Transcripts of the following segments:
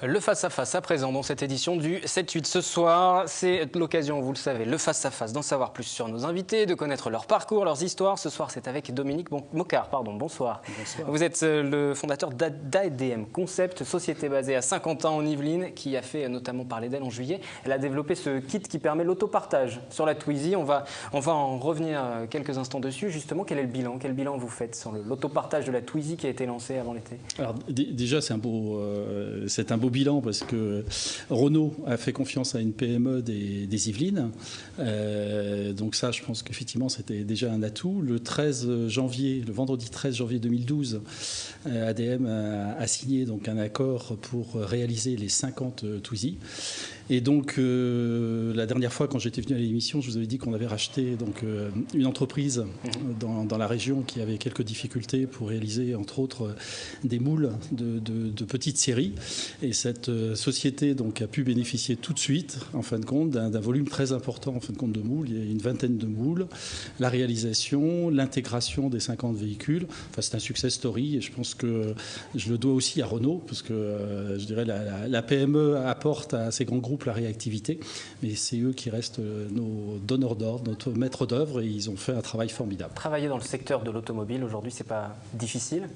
Le face-à-face à présent dans cette édition du 7-8 ce soir. C'est l'occasion, vous le savez, le face-à-face d'en savoir plus sur nos invités, de connaître leur parcours, leurs histoires. Ce soir, c'est avec Dominique Mocard. Bonsoir. Bonsoir. Vous êtes le fondateur d'ADM Concept, société basée à Saint-Quentin en Yvelines, qui a fait notamment parler d'elle en juillet. Elle a développé ce kit qui permet l'autopartage sur la Twizy. On va en revenir quelques instants dessus. Justement, quel est le bilan? Quel bilan vous faites sur l'autopartage de la Twizy qui a été lancé avant l'été? Alors déjà, c'est un beau bilan parce que Renault a fait confiance à une PME des Yvelines. Donc ça, je pense qu'effectivement, c'était déjà un atout. Le vendredi 13 janvier 2012, ADM a signé donc un accord pour réaliser les 50 Twizy. Et donc, la dernière fois, quand j'étais venu à l'émission, je vous avais dit qu'on avait racheté donc, une entreprise dans la région qui avait quelques difficultés pour réaliser, entre autres, des moules de petites séries. Et cette société donc, a pu bénéficier tout de suite, en fin de compte, d'un volume très important en fin de compte, de moules. Il y a une vingtaine de moules. La réalisation, l'intégration des 50 véhicules. Enfin, c'est un success story. Et je pense que je le dois aussi à Renault, parce que je dirais la PME apporte à ces grands groupes la réactivité, mais c'est eux qui restent nos donneurs d'ordre, notre maître d'œuvre, et ils ont fait un travail formidable. Travailler dans le secteur de l'automobile aujourd'hui, c'est pas difficile?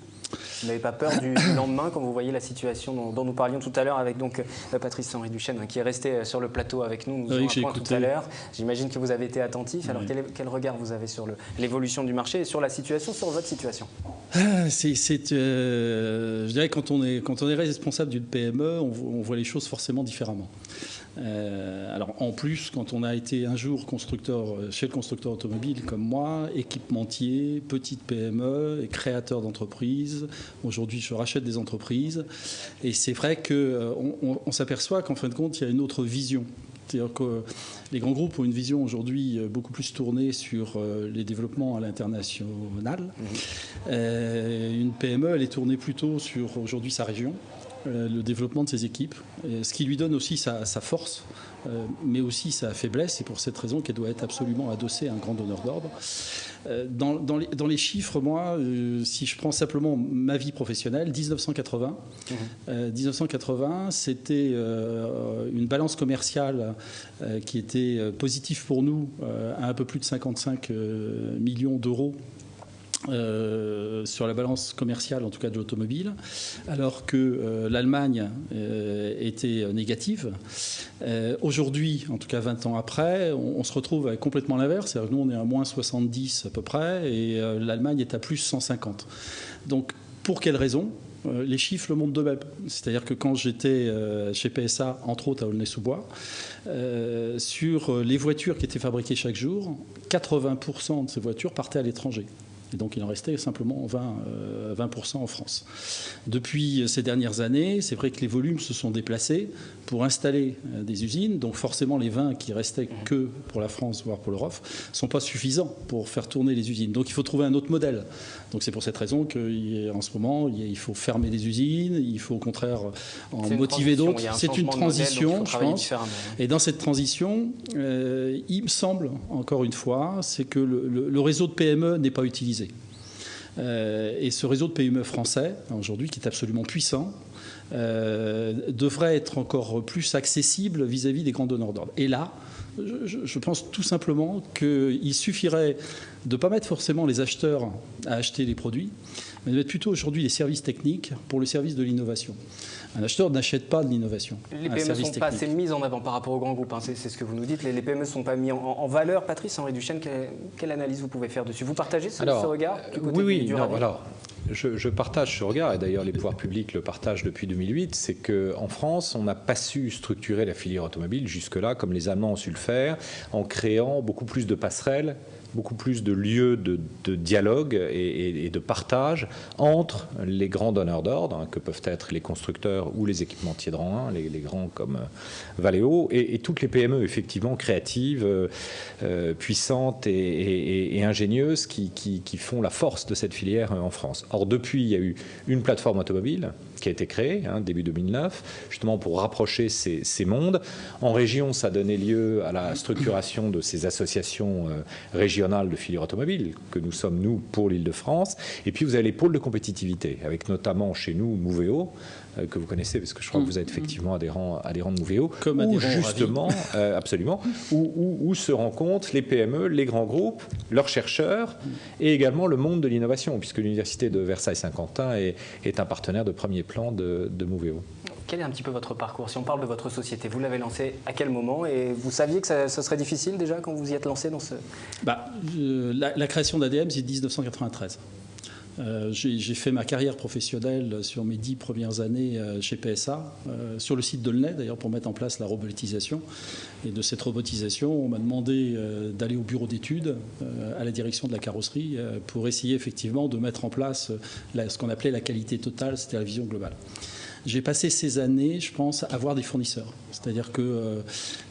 Vous n'avez pas peur du lendemain quand vous voyez la situation dont nous parlions tout à l'heure avec donc Patrice-Henri Duchesne qui est resté sur le plateau avec nous, oui, un point tout à l'heure. J'imagine que vous avez été attentif. Alors quel regard vous avez sur l'évolution du marché et sur la situation, sur votre situation? Je dirais quand on est responsable d'une PME, on voit les choses forcément différemment. Alors en plus, quand on a été un jour chez le constructeur automobile comme moi, équipementier, petite PME et créateur d'entreprises, aujourd'hui je rachète des entreprises, et c'est vrai qu'on s'aperçoit qu'en fin de compte il y a une autre vision. C'est-à-dire que les grands groupes ont une vision aujourd'hui beaucoup plus tournée sur les développements à l'international. Une PME, elle est tournée plutôt sur aujourd'hui sa région, le développement de ses équipes, ce qui lui donne aussi sa force, mais aussi sa faiblesse. C'est pour cette raison qu'elle doit être absolument adossée à un grand donneur d'ordre. Dans les chiffres, moi, si je prends simplement ma vie professionnelle, 1980, c'était une balance commerciale qui était positive pour nous à un peu plus de 55 millions d'euros. Sur la balance commerciale, en tout cas de l'automobile, alors que l'Allemagne était négative. Aujourd'hui, en tout cas 20 ans après, on se retrouve avec complètement l'inverse. C'est-à-dire que nous, on est à moins 70 à peu près, et l'Allemagne est à plus 150. Donc, pour quelles raisons ? Les chiffres le montrent d'eux-mêmes. C'est-à-dire que quand j'étais chez PSA, entre autres à Aulnay-sous-Bois, sur les voitures qui étaient fabriquées chaque jour, 80% de ces voitures partaient à l'étranger. Et donc il en restait simplement 20% en France. Depuis ces dernières années, c'est vrai que les volumes se sont déplacés pour installer des usines. Donc forcément les 20 qui restaient que pour la France, voire pour l'Europe, ne sont pas suffisants pour faire tourner les usines. Donc il faut trouver un autre modèle. Donc c'est pour cette raison qu'en ce moment, il faut fermer des usines, il faut au contraire en motiver d'autres. C'est une transition, je pense. Et dans cette transition, il me semble, encore une fois, c'est que le réseau de PME n'est pas utilisé. Et ce réseau de PME français, aujourd'hui, qui est absolument puissant, devrait être encore plus accessible vis-à-vis des grands donneurs d'ordre. Et là, je pense tout simplement qu'il suffirait de ne pas mettre forcément les acheteurs à acheter les produits, mais de mettre plutôt aujourd'hui les services techniques pour le service de l'innovation. Un acheteur n'achète pas de l'innovation. Les PME ne sont pas assez mises en avant par rapport aux grands groupes, hein. C'est ce que vous nous dites. Les PME ne sont pas mises en valeur. Patrice-Henri Duchesne, quelle analyse vous pouvez faire dessus? Vous partagez ce regard du côté du radar? Alors, je partage ce regard, et d'ailleurs les pouvoirs publics le partagent depuis 2008, c'est qu'en France, on n'a pas su structurer la filière automobile jusque-là, comme les Allemands ont su le faire, en créant beaucoup plus de passerelles, beaucoup plus de lieux de dialogue et de partage entre les grands donneurs d'ordre, hein, que peuvent être les constructeurs ou les équipementiers de rang 1, les grands comme Valeo, et toutes les PME effectivement créatives, puissantes et ingénieuses qui font la force de cette filière en France. Or, depuis, il y a eu une plateforme automobile qui a été créée, début 2009, justement pour rapprocher ces mondes. En région, ça a donné lieu à la structuration de ces associations régionales régional de filière automobile, que nous sommes, nous, pour l'Île-de-France. Et puis, vous avez les pôles de compétitivité, avec notamment chez nous Moveo, que vous connaissez, parce que je crois que vous êtes effectivement adhérent de Moveo, comme où justement, absolument, où se rencontrent les PME, les grands groupes, leurs chercheurs, et également le monde de l'innovation, puisque l'Université de Versailles-Saint-Quentin est un partenaire de premier plan de Moveo. Quel est un petit peu votre parcours? Si on parle de votre société, vous l'avez lancée à quel moment? Et vous saviez que ça serait difficile déjà quand vous y êtes lancé dans ce... La création d'ADM, c'est 1993. J'ai fait ma carrière professionnelle sur mes 10 premières années chez PSA, sur le site de Launay d'ailleurs, pour mettre en place la robotisation. Et de cette robotisation, on m'a demandé d'aller au bureau d'études, à la direction de la carrosserie, pour essayer effectivement de mettre en place ce qu'on appelait la qualité totale, c'était la vision globale. J'ai passé ces années, je pense, à voir des fournisseurs. C'est-à-dire que,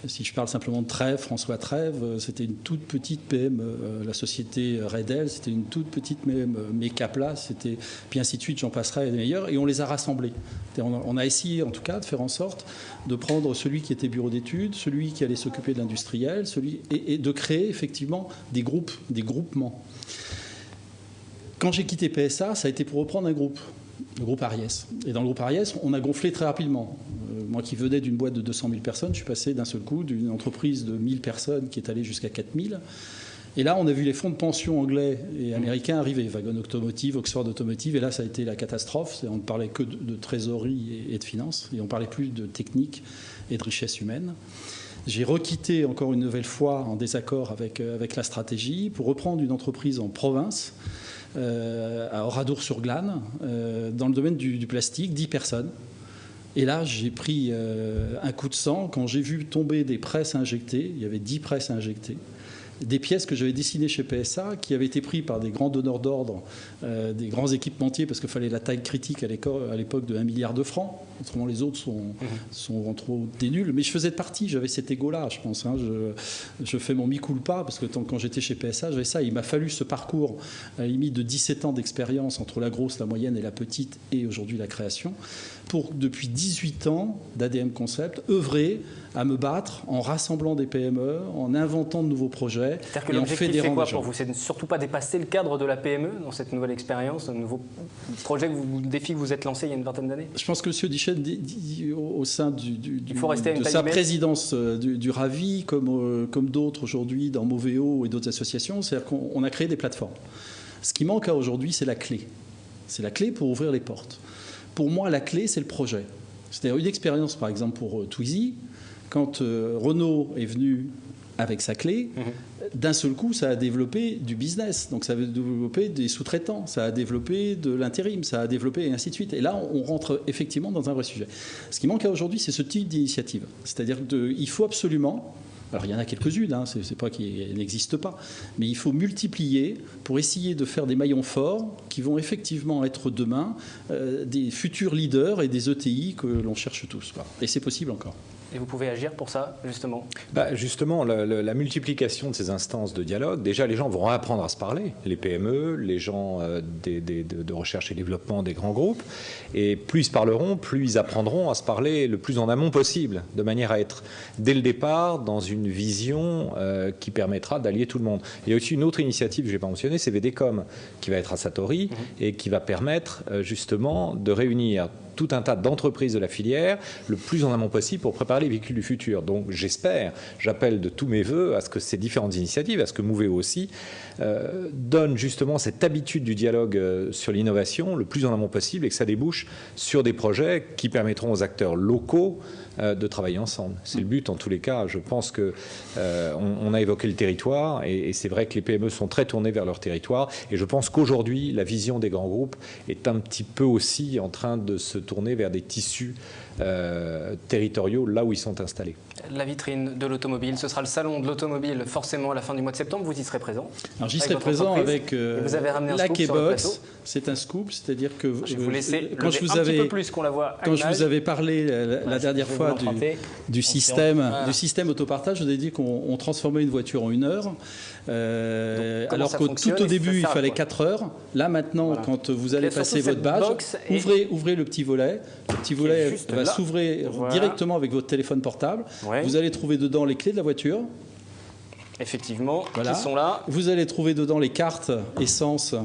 si je parle simplement de Trèves, François Trèves, c'était une toute petite PME. La société Redel, c'était une toute petite PME. Mecapla, c'était... Puis ainsi de suite, j'en passerai des meilleurs. Et on les a rassemblés. On a essayé, en tout cas, de faire en sorte de prendre celui qui était bureau d'études, celui qui allait s'occuper de l'industriel, et de créer, effectivement, des groupes, des groupements. Quand j'ai quitté PSA, ça a été pour reprendre un groupe. Le groupe Ariès. Et dans le groupe Ariès, on a gonflé très rapidement. Moi qui venais d'une boîte de 200 000 personnes, je suis passé d'un seul coup d'une entreprise de 1000 personnes qui est allée jusqu'à 4000. Et là, on a vu les fonds de pension anglais et américains arriver, Wagon Automotive, Oxford Automotive, et là, ça a été la catastrophe. On ne parlait que de trésorerie et de finances, et on ne parlait plus de technique et de richesse humaine. J'ai requitté encore une nouvelle fois en désaccord avec la stratégie pour reprendre une entreprise en province, à Oradour-sur-Glane, dans le domaine du plastique, 10 personnes. Et là, j'ai pris un coup de sang quand j'ai vu tomber des presses injectées. Il y avait 10 presses injectées. Des pièces que j'avais dessinées chez PSA, qui avaient été prises par des grands donneurs d'ordre, des grands équipementiers, parce qu'il fallait la taille critique à l'époque de 1 milliard de francs. Autrement, les autres sont trop des nuls. Mais je faisais partie, j'avais cet égo-là, je pense. Je fais mon mi-culpa, parce que quand j'étais chez PSA, j'avais ça. Il m'a fallu ce parcours, à la limite de 17 ans d'expérience entre la grosse, la moyenne et la petite, et aujourd'hui la création, pour, depuis 18 ans d'ADM Concept, œuvrer à me battre en rassemblant des PME, en inventant de nouveaux projets. C'est-à-dire que l'objectif, c'est quoi pour vous? C'est de surtout pas dépasser le cadre de la PME dans cette nouvelle expérience, un nouveau projet, défi que vous êtes lancé il y a une vingtaine d'années? Je pense que M. Dichet, au sein de sa présidence du RAVI, comme d'autres aujourd'hui dans Moveo et d'autres associations, c'est-à-dire qu'on a créé des plateformes. Ce qui manque aujourd'hui, c'est la clé. C'est la clé pour ouvrir les portes. Pour moi, la clé, c'est le projet. C'est-à-dire une expérience, par exemple, pour Twizy. Quand Renault est venu avec sa clé, d'un seul coup, ça a développé du business. Donc ça a développé des sous-traitants, ça a développé de l'intérim, ça a développé et ainsi de suite. Et là, on rentre effectivement dans un vrai sujet. Ce qui manque aujourd'hui, c'est ce type d'initiative. C'est-à-dire qu'il faut absolument... Alors il y en a quelques-unes, c'est pas qu'elles n'existent pas, mais il faut multiplier pour essayer de faire des maillons forts qui vont effectivement être demain des futurs leaders et des ETI que l'on cherche tous. Et c'est possible encore. Et vous pouvez agir pour ça, justement? Justement, la multiplication de ces instances de dialogue, déjà les gens vont apprendre à se parler, les PME, les gens de recherche et développement des grands groupes, et plus ils se parleront, plus ils apprendront à se parler le plus en amont possible, de manière à être dès le départ dans une vision qui permettra d'allier tout le monde. Il y a aussi une autre initiative que je n'ai pas mentionnée, c'est VDCOM, qui va être à Satori et qui va permettre justement de réunir tout un tas d'entreprises de la filière le plus en amont possible pour préparer les véhicules du futur. Donc j'appelle de tous mes voeux à ce que ces différentes initiatives, à ce que Moveo aussi, donnent justement cette habitude du dialogue sur l'innovation le plus en amont possible et que ça débouche sur des projets qui permettront aux acteurs locaux de travailler ensemble. C'est le but en tous les cas. Je pense qu'on a évoqué le territoire et c'est vrai que les PME sont très tournées vers leur territoire et je pense qu'aujourd'hui la vision des grands groupes est un petit peu aussi en train de se tourner vers des tissus territoriaux là où ils sont installés. La vitrine de l'automobile, ce sera le salon de l'automobile forcément à la fin du mois de septembre, vous y serez présent? Alors j'y serai présent avec vous avez ramené un la scoop sur le plateau. C'est un scoop, c'est-à-dire que je vais vous laisser quand je vous avais, un petit peu plus qu'on la voit quand je vous avais parlé la dernière fois du système autopartage, je vous ai dit qu'on transformait une voiture en 1 heure. Alors que tout au début, il fallait 4 heures. Là, maintenant, quand vous allez passer votre badge, ouvrez le petit volet. Le petit volet va s'ouvrir directement avec votre téléphone portable. Ouais. Vous allez trouver dedans les clés de la voiture. Effectivement, Voilà. qui sont là. Vous allez trouver dedans les cartes, essence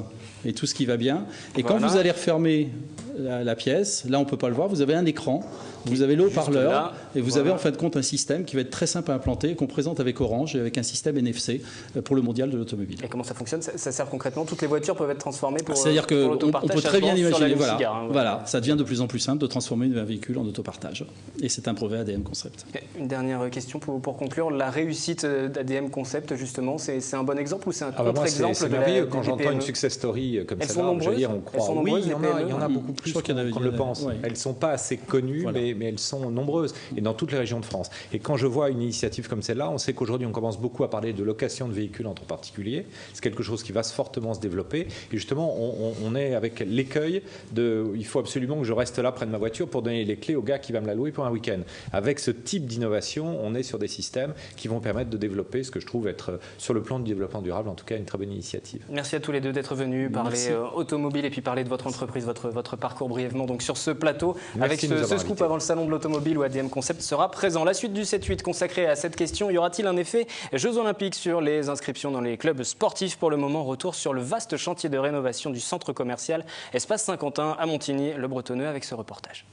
et tout ce qui va bien. Et Voilà. quand vous allez refermer la pièce, là on ne peut pas le voir, vous avez un écran, vous avez le haut-parleur et vous avez en fin de compte un système qui va être très simple à implanter, qu'on présente avec Orange et avec un système NFC pour le mondial de l'automobile. Et comment ça fonctionne? Ça sert concrètement? Toutes les voitures peuvent être transformées pour C'est-à-dire qu'on peut très bien imaginer, voilà. voilà, ça devient de plus en plus simple de transformer un véhicule en autopartage. Et c'est un brevet ADM Concept. Une dernière question pour conclure. La réussite d'ADM Concept, justement, c'est un bon exemple ou c'est un contre-exemple? C'est merveilleux quand j'entends une success story comme celle-là. Je veux dire, on croit. Oui, il y en a beaucoup plus qu'on le pense. Ouais. Elles ne sont pas assez connues, voilà. mais elles sont nombreuses et dans toutes les régions de France. Et quand je vois une initiative comme celle-là, on sait qu'aujourd'hui on commence beaucoup à parler de location de véhicules entre particuliers. C'est quelque chose qui va fortement se développer. Et justement, on est avec l'écueil de il faut absolument que je reste là près de ma voiture pour donner les clés au gars qui va me la louer pour un week-end. Avec ce type d'innovation, on est sur des systèmes qui vont permettre de développer ce que je trouve être, sur le plan du développement durable, en tout cas une très bonne initiative. Merci à tous les deux d'être venus parler automobile et puis parler de votre entreprise, votre parcours brièvement donc sur ce plateau. Merci avec ce scoop avant le salon de l'automobile où ADM Concept sera présent. La suite du 7-8 consacrée à cette question, y aura-t-il un effet Jeux Olympiques sur les inscriptions dans les clubs sportifs? Pour le moment, retour sur le vaste chantier de rénovation du centre commercial Espace Saint-Quentin à Montigny, le Bretonneux avec ce reportage.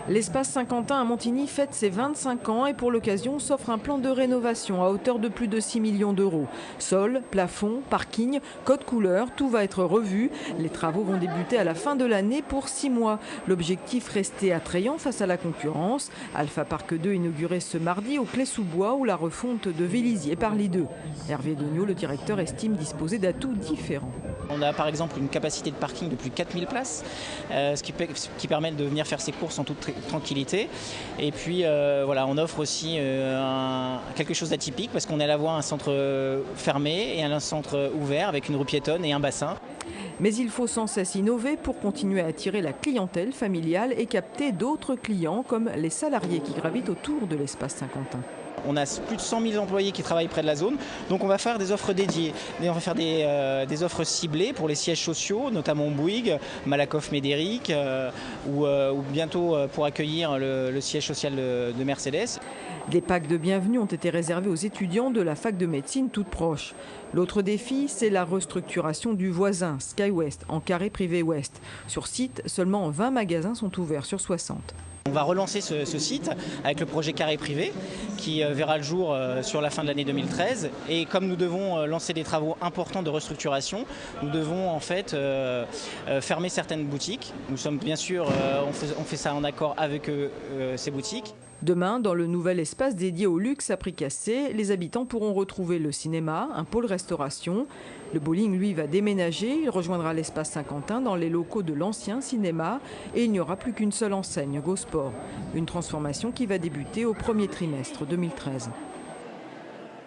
L'espace Saint-Quentin à Montigny fête ses 25 ans et pour l'occasion s'offre un plan de rénovation à hauteur de plus de 6 millions d'euros. Sol, plafond, parking, code couleur, tout va être revu. Les travaux vont débuter à la fin de l'année pour 6 mois. L'objectif, rester attrayant face à la concurrence. Alpha Park 2 inauguré ce mardi au Clé-sous-Bois où la refonte de Vélizy par les deux. Hervé Dognaud, le directeur, estime disposer d'atouts différents. On a par exemple une capacité de parking de plus de 4000 places, ce qui permet de venir faire ses courses en toute tranquillité. Et puis voilà, on offre aussi quelque chose d'atypique parce qu'on est à la fois un centre fermé et un centre ouvert avec une rue piétonne et un bassin. Mais il faut sans cesse innover pour continuer à attirer la clientèle familiale et capter d'autres clients comme les salariés qui gravitent autour de l'espace Saint-Quentin. On a plus de 100 000 employés qui travaillent près de la zone, donc on va faire des offres dédiées. On va faire des offres ciblées pour les sièges sociaux, notamment Bouygues, Malakoff Médéric, ou bientôt pour accueillir le siège social de Mercedes. Des packs de bienvenue ont été réservés aux étudiants de la fac de médecine toute proche. L'autre défi, c'est la restructuration du voisin, SkyWest, en carré privé ouest. Sur site, seulement 20 magasins sont ouverts sur 60. On va relancer ce site avec le projet Carré Privé qui verra le jour sur la fin de l'année 2013. Et comme nous devons lancer des travaux importants de restructuration, nous devons en fait fermer certaines boutiques. Nous sommes bien sûr, on fait ça en accord avec ces boutiques. Demain, dans le nouvel espace dédié au luxe à prix cassé, les habitants pourront retrouver le cinéma, un pôle restauration. Le bowling, lui, va déménager. Il rejoindra l'espace Saint-Quentin dans les locaux de l'ancien cinéma et il n'y aura plus qu'une seule enseigne, GoSport. Une transformation qui va débuter au premier trimestre 2013.